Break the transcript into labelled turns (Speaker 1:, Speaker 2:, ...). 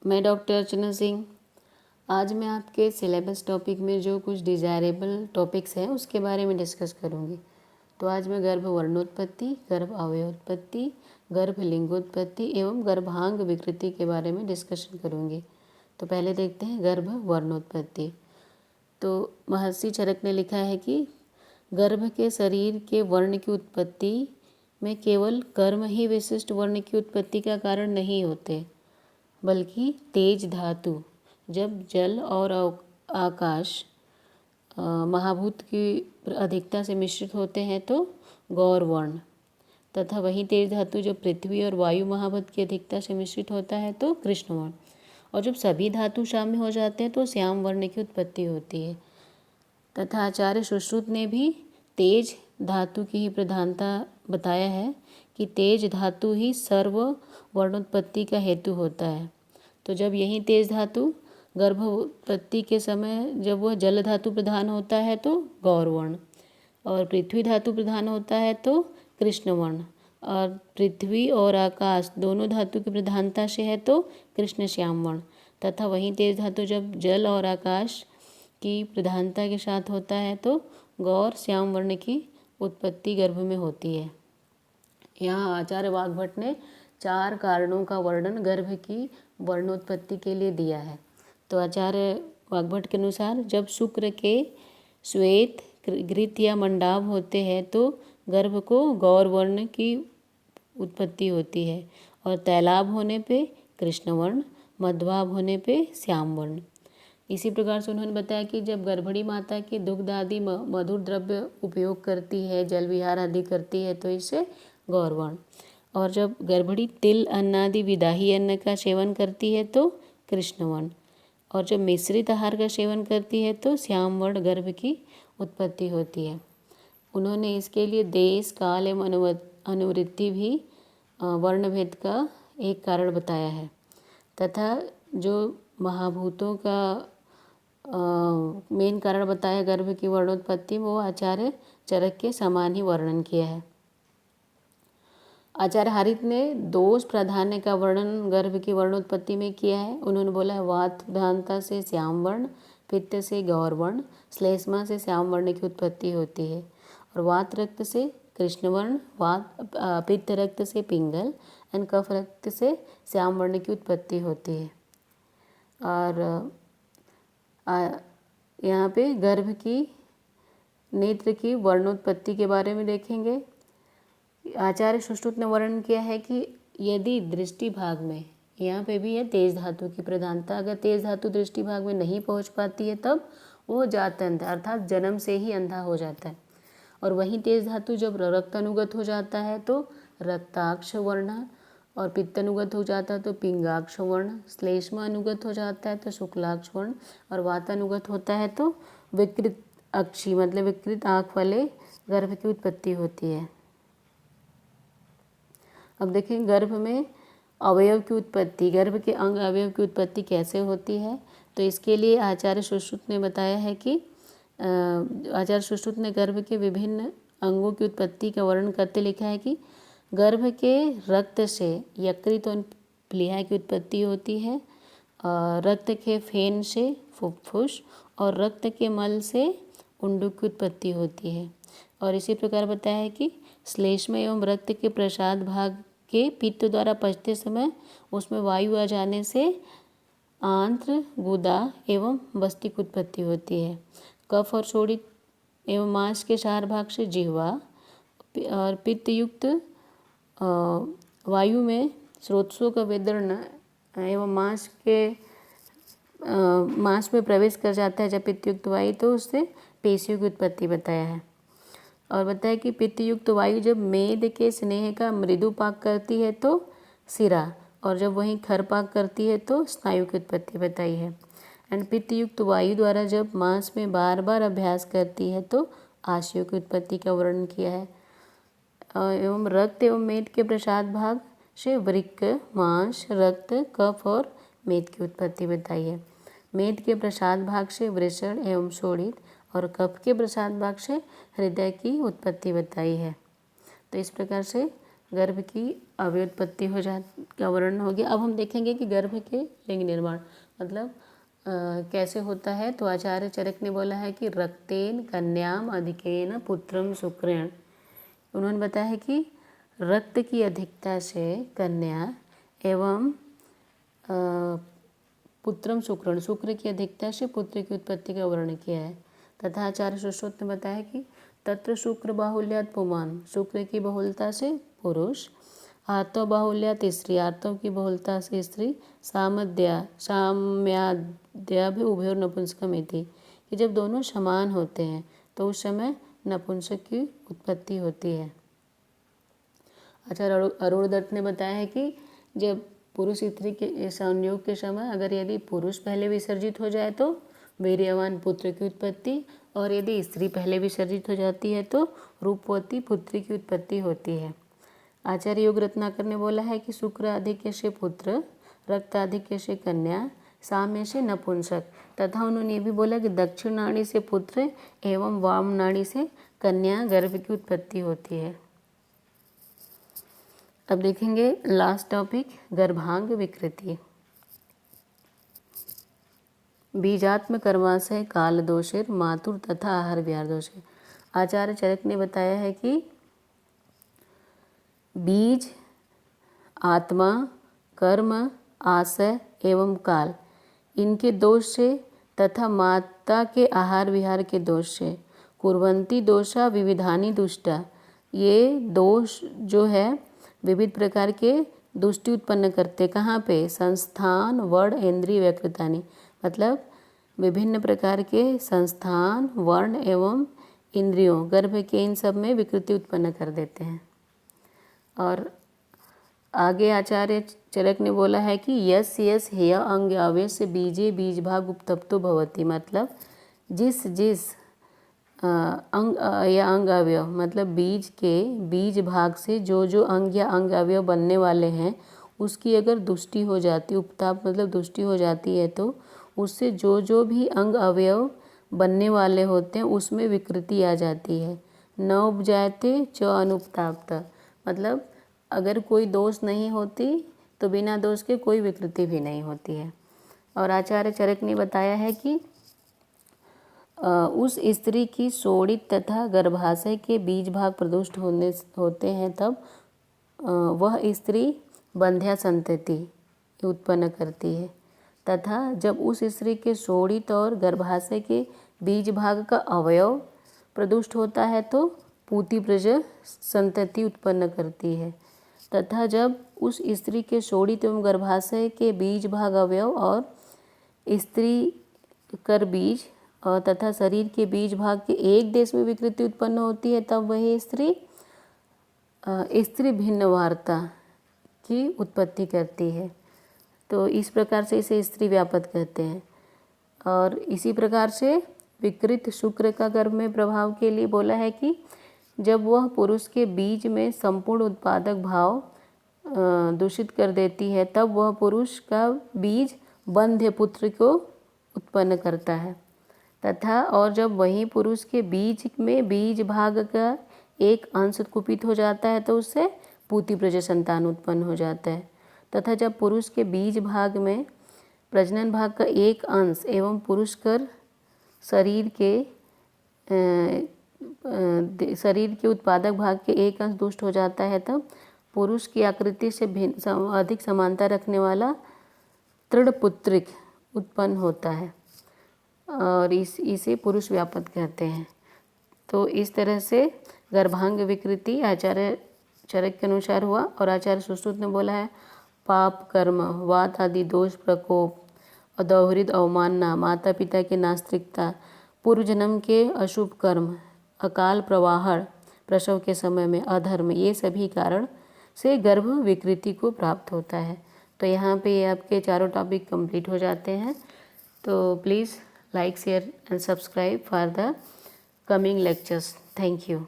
Speaker 1: मैं डॉक्टर अर्चना सिंह। आज मैं आपके सिलेबस टॉपिक में जो कुछ डिज़ायरेबल टॉपिक्स हैं उसके बारे में डिस्कस करूँगी। तो आज मैं गर्भ वर्णोत्पत्ति, गर्भ अवयवोत्पत्ति, गर्भ लिंगोत्पत्ति एवं गर्भांग विकृति के बारे में डिस्कशन करूँगी। तो पहले देखते हैं गर्भ वर्णोत्पत्ति। तो महर्षि चरक ने लिखा है कि गर्भ के शरीर के वर्ण की उत्पत्ति में केवल कर्म ही विशिष्ट वर्ण की उत्पत्ति का कारण नहीं होते, बल्कि तेज धातु जब जल और आकाश महाभूत की अधिकता से मिश्रित होते हैं तो गौर वर्ण, तथा वही तेज धातु जब पृथ्वी और वायु महाभूत की अधिकता से मिश्रित होता है तो कृष्ण वर्ण, और जब सभी धातु शामिल हो जाते हैं तो श्याम वर्ण की उत्पत्ति होती है। तथा आचार्य सुश्रुत ने भी तेज धातु की ही प्रधानता बताया है कि तेज धातु ही सर्व वर्णोत्पत्ति का हेतु होता है। तो जब यही तेज धातु गर्भोत्पत्ति के समय जब वह जल धातु प्रधान होता है तो गौर वर्ण, और पृथ्वी धातु प्रधान होता है तो कृष्ण वर्ण, और पृथ्वी और आकाश दोनों धातु की प्रधानता से है तो कृष्ण श्याम वर्ण, तथा वही तेज धातु जब जल और आकाश की प्रधानता के साथ होता है तो गौर श्याम वर्ण की उत्पत्ति गर्भ में होती है। यहाँ आचार्य वाग्भट ने 4 कारणों का वर्णन गर्भ की वर्णोत्पत्ति के लिए दिया है। तो आचार्य वाग्भट के अनुसार जब शुक्र के श्वेत घृत या मंडाभ होते हैं तो गर्भ को गौर वर्ण की उत्पत्ति होती है, और तैलाभ होने पे कृष्ण वर्ण, मध्वाभ होने पे श्याम वर्ण। इसी प्रकार से उन्होंने बताया कि जब गर्भिणी माता की दुग्ध आदि मधुर द्रव्य उपयोग करती है, जल विहार आदि करती है तो इससे गौर वर्ण, और जब गर्भिणी तिल अन्न आदि विदाही अन्न का सेवन करती है तो कृष्ण वर्ण, और जब मिश्रित आहार का सेवन करती है तो श्याम वर्ण गर्भ की उत्पत्ति होती है। उन्होंने इसके लिए देश काल एवं अनुवृत्ति भी वर्णभेद का एक कारण बताया है, तथा जो महाभूतों का मेन कारण बताया गर्भ की वर्णोत्पत्ति वो आचार्य चरक के समान ही वर्णन किया है। आचार्य हारित ने दोष प्राधान्य का वर्णन गर्भ की वर्णोत्पत्ति में किया है। उन्होंने बोला है वात प्रधानता से श्याम वर्ण, पित्त से गौर वर्ण, श्लेष्मा से श्याम वर्ण की उत्पत्ति होती है, और वात रक्त से कृष्ण वर्ण, पित्त रक्त से पिंगल एंड कफ रक्त से श्याम वर्ण की उत्पत्ति होती है। और यहाँ पे गर्भ की नेत्र की वर्णोत्पत्ति के बारे में देखेंगे। आचार्य सुश्रुत ने वर्णन किया है कि यदि दृष्टि भाग में, यहाँ पे भी है तेज धातु की प्रधानता, अगर तेज धातु दृष्टि भाग में नहीं पहुँच पाती है तब वो जात अंध अर्थात जन्म से ही अंधा हो जाता है, और वहीं तेज धातु जब रक्त अनुगत हो जाता है तो रक्ताक्ष वर्ण, और पित्त अनुगत हो जाता है तो पिंगाक्ष वर्ण, श्लेष्मा अनुगत हो जाता है तो शुक्लाक्ष वर्ण, और वात अनुगत होता है तो विकृत अक्षी मतलब विकृत आँख वाले गर्भ की उत्पत्ति होती है। अब देखें गर्भ में अवयव की उत्पत्ति, गर्भ के अंग अवयव की उत्पत्ति कैसे होती है। तो इसके लिए आचार्य सुश्रुत ने बताया है कि आचार्य सुश्रुत ने गर्भ के विभिन्न अंगों की उत्पत्ति का वर्णन करते लिखा है कि गर्भ के रक्त से यकृत और प्लीहा की उत्पत्ति होती है, रक्त के फेन से फुफ्फुस, और रक्त के मल से उंडुक की उत्पत्ति होती है। और इसी प्रकार बताया है कि श्लेष्मा एवं रक्त के प्रसाद भाग के पित्त द्वारा पचते समय उसमें वायु आ जाने से आंत्र, गुदा एवं बस्ती की उत्पत्ति होती है। कफ और शोणित एवं मांस के सार भाग से जिह्वा, और पित्त युक्त वायु में स्रोतसों का विदर्ण एवं मांस में प्रवेश कर जाता है जब पित्तयुक्त वायु, तो उससे पेशियों की उत्पत्ति बताया है। और बताया कि पित्तयुक्त वायु जब मेद के स्नेह का मृदु पाक करती है तो सिरा, और जब वहीं खर पाक करती है तो स्नायु की उत्पत्ति बताई है। एंड पित्तयुक्त वायु द्वारा जब मांस में बार बार अभ्यास करती है तो आशयों की उत्पत्ति का वर्णन किया है। एवं रक्त एवं मेद के प्रसाद भाग से वृक्क, मांस, रक्त, कफ और मेद की उत्पत्ति बताई है। मेद के प्रसाद भाग से वृषण एवं शोणित, और कफ के प्रसाद भाग से हृदय की उत्पत्ति बताई है। तो इस प्रकार से गर्भ की अव्युत्पत्ति हो जा का वर्णन हो गया। अब हम देखेंगे कि गर्भ के लिंग निर्माण मतलब कैसे होता है। तो आचार्य चरक ने बोला है कि रक्तेन कन्याम अधिकेन पुत्रम शुक्रेण। उन्होंने बताया है कि रक्त की अधिकता से कन्या एवं पुत्रम शुक्रण, शुक्र की अधिकता से पुत्र की उत्पत्ति का वर्णन किया है। तथा आचार्य सुश्रुत ने बताया कि तत्र शुक्र बाहुल्यात पुमान, शुक्र की बहुलता से पुरुष, आर्तव बाहुल्यात स्त्री, आर्तव की बहुलता से स्त्री, साम्याद्या भी उभयोर नपुंसकमिति, कि जब दोनों समान होते हैं तो उस समय नपुंसक की उत्पत्ति होती है। आचार्य अरुण दत्त ने बताया है कि जब पुरुष स्त्री के संयोग के समय अगर यदि पुरुष पहले विसर्जित हो जाए तो वीर्यवान पुत्र की उत्पत्ति, और यदि स्त्री पहले विसर्जित हो जाती है तो रूपवती पुत्री की उत्पत्ति होती है। आचार्य योग रत्नाकर ने बोला है कि शुक्र आधिक्य से पुत्र, रक्त आधिक्य से कन्या, साम्य से नपुंसक। तथा उन्होंने ये भी बोला कि दक्षिण नाड़ी से पुत्र एवं वाम नाड़ी से कन्या गर्भ की उत्पत्ति होती है। अब देखेंगे लास्ट टॉपिक, गर्भांग विकृति। बीजात्म कर्माशय काल दोषेर मातुर तथा आहार विहार दोषे। आचार्य चरक ने बताया है कि बीज, आत्मा, कर्म, आशय एवं काल, इनके दोष से तथा माता के आहार विहार के दोष से कुर्वन्ति दोषा विविधानि दुष्टा, ये दोष जो है विविध प्रकार के दुष्टि उत्पन्न करते। कहाँ पे? संस्थान, वर्ण, इंद्रिय, व्यकृतानि, मतलब विभिन्न प्रकार के संस्थान, वर्ण एवं इंद्रियों, गर्भ के इन सब में विकृति उत्पन्न कर देते हैं। और आगे आचार्य चरक ने बोला है कि यस यस हेय अंग अवयस्य बीजे बीज भाग उपतप्तो भवति, मतलब जिस जिस अंग या अंग अवयव, मतलब बीज के बीज भाग से जो जो अंग या अंग अवयव बनने वाले हैं उसकी अगर दुष्टि हो जाती, उपताप मतलब दुष्टि हो जाती है, तो उससे जो जो भी अंग अवयव बनने वाले होते हैं उसमें विकृति आ जाती है। न उपजायते च अनुपताप्त, मतलब अगर कोई दोष नहीं होती तो बिना दोष के कोई विकृति भी नहीं होती है। और आचार्य चरक ने बताया है कि उस स्त्री की शोणित तथा गर्भाशय के बीज भाग प्रदुष्ट होते हैं तब वह स्त्री बंध्या संतति उत्पन्न करती है। तथा जब उस स्त्री के शोणित और गर्भाशय के बीज भाग का अवयव प्रदुष्ट होता है तो पूति प्रज संतति उत्पन्न करती है। तथा जब उस स्त्री के शोणित एवं गर्भाशय के बीज भाग अवयव और स्त्री कर बीज और तथा शरीर के बीज भाग के एक देश में विकृति उत्पन्न होती है तब वही स्त्री स्त्री भिन्न वार्ता की उत्पत्ति करती है। तो इस प्रकार से इसे स्त्री व्यापक कहते हैं। और इसी प्रकार से विकृत शुक्र का गर्भ में प्रभाव के लिए बोला है कि जब वह पुरुष के बीज में संपूर्ण उत्पादक भाव दूषित कर देती है तब वह पुरुष का बीज बंध्य पुत्र को उत्पन्न करता है। तथा और जब वही पुरुष के बीज में बीज भाग का एक अंश कुपित हो जाता है तो उससे पूति प्रज संतान उत्पन्न हो जाता है। तथा जब पुरुष के बीज भाग में प्रजनन भाग का एक अंश एवं पुरुष कर शरीर के उत्पादक भाग के एक अंश दुष्ट हो जाता है तब पुरुष की आकृति से भिन्न अधिक समानता रखने वाला तृणपुत्रिक उत्पन्न होता है और इसे पुरुष व्यापक कहते हैं। तो इस तरह से गर्भांग विकृति आचार्य चरक के अनुसार हुआ। और आचार्य सुश्रुत ने बोला है पाप कर्म, वात आदि दोष, प्रकोप, अदौहृद अवमानना, माता पिता की नास्तिकता, पूर्व जन्म के अशुभ कर्म, अकाल प्रवाहण, प्रसव के समय में अधर्म, ये सभी कारण से गर्भ विकृति को प्राप्त होता है। तो यहाँ पे आपके चारों टॉपिक कंप्लीट हो जाते हैं। तो please like, share and subscribe for the coming lectures. Thank you.